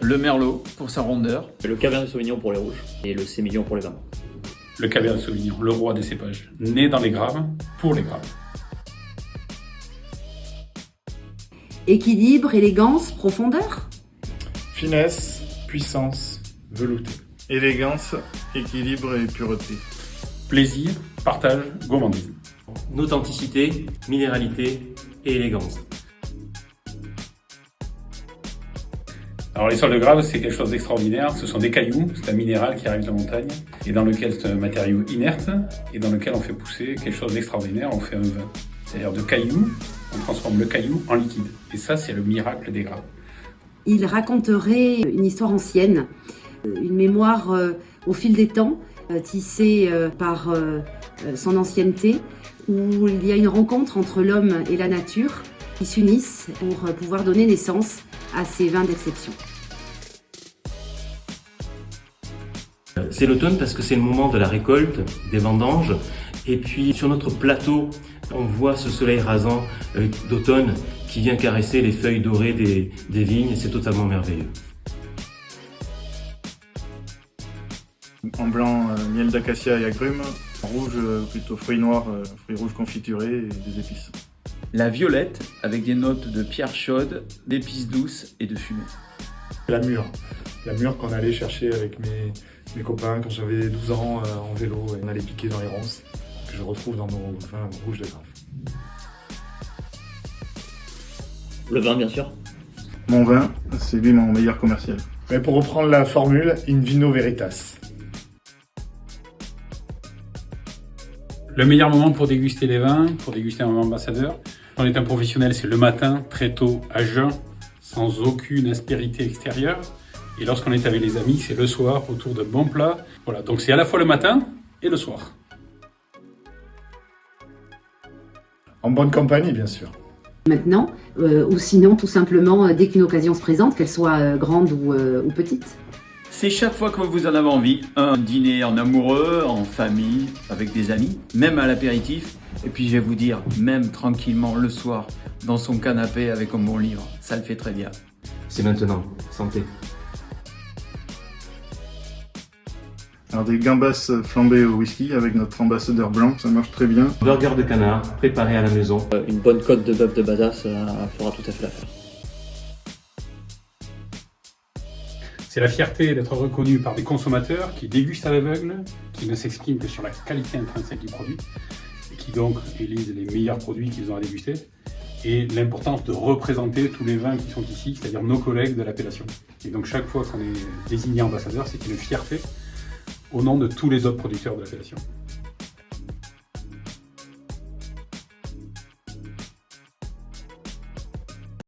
Le Merlot pour sa rondeur. Le Cabernet Sauvignon pour les rouges et le Sémillon pour les vins. Le Cabernet Sauvignon, le roi des cépages, né dans les graves, pour les graves. Équilibre, élégance, profondeur. Finesse, puissance, velouté. Élégance, équilibre et pureté. Plaisir, partage, gourmandise. Authenticité, minéralité et élégance. Alors les sols de grave, c'est quelque chose d'extraordinaire. Ce sont des cailloux, c'est un minéral qui arrive de la montagne, et dans lequel c'est un matériau inerte, et dans lequel on fait pousser quelque chose d'extraordinaire, on fait un vin. C'est-à-dire de cailloux, on transforme le caillou en liquide. Et ça, c'est le miracle des graves. Il raconterait une histoire ancienne, une mémoire au fil des temps, tissée par son ancienneté, où il y a une rencontre entre l'homme et la nature qui s'unissent pour pouvoir donner naissance à ces vins d'exception. C'est l'automne parce que c'est le moment de la récolte, des vendanges. Et puis sur notre plateau, on voit ce soleil rasant d'automne qui vient caresser les feuilles dorées des vignes. C'est totalement merveilleux. En blanc, miel d'acacia et agrumes. En rouge, plutôt fruits noirs, fruits rouges confiturés et des épices. La violette avec des notes de pierre chaude, d'épices douces et de fumée. La mûre qu'on allait chercher avec mes copains quand j'avais 12 ans en vélo et on allait piquer dans les ronces, que je retrouve dans nos vins rouges de Graves. Le vin, bien sûr. Mon vin, c'est lui mon meilleur commercial. Mais pour reprendre la formule, in vino veritas. Le meilleur moment pour déguster les vins, pour déguster un vin ambassadeur, quand on est un professionnel, c'est le matin, très tôt, à jeun, sans aucune aspérité extérieure. Et lorsqu'on est avec les amis, c'est le soir, autour de bons plats. Voilà, donc c'est à la fois le matin et le soir. En bonne compagnie, bien sûr. Maintenant, ou sinon tout simplement dès qu'une occasion se présente, qu'elle soit grande ou petite. C'est chaque fois que vous en avez envie, un dîner en amoureux, en famille, avec des amis, même à l'apéritif. Et puis je vais vous dire, même tranquillement le soir, dans son canapé avec un bon livre, ça le fait très bien. C'est maintenant. Santé. Alors des gambas flambées au whisky avec notre ambassadeur blanc, ça marche très bien. Burger de canard préparé à la maison. Une bonne côte de bœuf de badass, ça fera tout à fait l'affaire. C'est la fierté d'être reconnu par des consommateurs qui dégustent à l'aveugle, qui ne s'expriment que sur la qualité intrinsèque du produit, et qui donc élisent les meilleurs produits qu'ils ont à déguster, et l'importance de représenter tous les vins qui sont ici, c'est-à-dire nos collègues de l'appellation. Et donc chaque fois qu'on est désigné ambassadeur, c'est une fierté au nom de tous les autres producteurs de l'appellation.